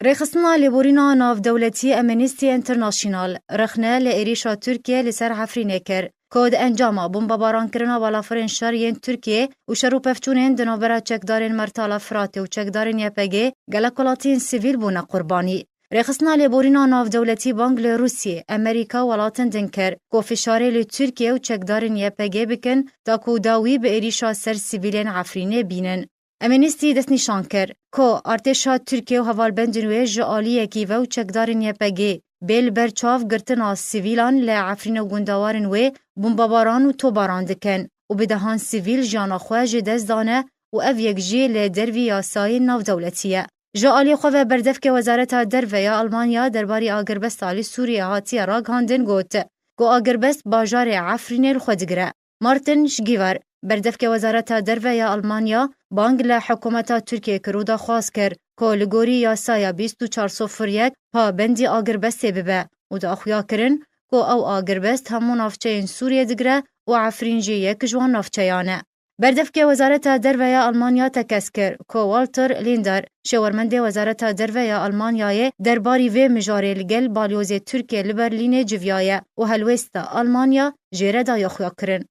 رخصنا لبورینا ناف دولتی امنیستی انترناشنال رخنه لإریشا ترکیه لسر عفرینه کر. کود انجام بمباران کرنا بالافرین شرین ترکیه و شروع پفتونین دنابرا چکدارین مرتالا فراته و چکدارین یپگه گلکولاتین سیویل بونا قربانی. رخصنا لبورینا ناف دولتی بانگ لروسیه امریکا ولاتن دنکر کو فشاره لترکیه و چکدارین یپگه بکن تا کو داوی به إریشا سر سیویلین عفرینه بینن. امنیستی دست نشان کرد که ارتشا ترکیه و هوالبندنوی جعالیه کی و چکدارین یپگه بیل برچاف گرتنا سیویلان لعفرین و گندوارن و بمباران و توباران دکن و بدهان سیویل جانا خواه دست دانه و او یک جی لدروی یاسای ناو دولتیه. جعالی خواه بردف که وزارت دروی آلمانیا درباری آگربست آلی سوریه هاتی را گاندن گوت گو آگربست باجار عفرین الخودگره. مارتن شگیور بردف که وزارت دروی آلمانیا بانگ لحکومت ترکیه کرودا خواست کرد که لگوری یاسای 2401 پا بندی آگربست ببه و دا خویا کرن که او آگربست همون نافچه سوریه دگره و عفرینجی یک جوان نافچهانه. بردف که وزارت دروی آلمانیا تکس کرد که والتر لیندر شورمند وزارت دروی آلمانیای درباری و مجاری لگل بالیوز ترکیه لبرلین جویایه و هلوست آلمانیا جیره دا یا خویا کرن.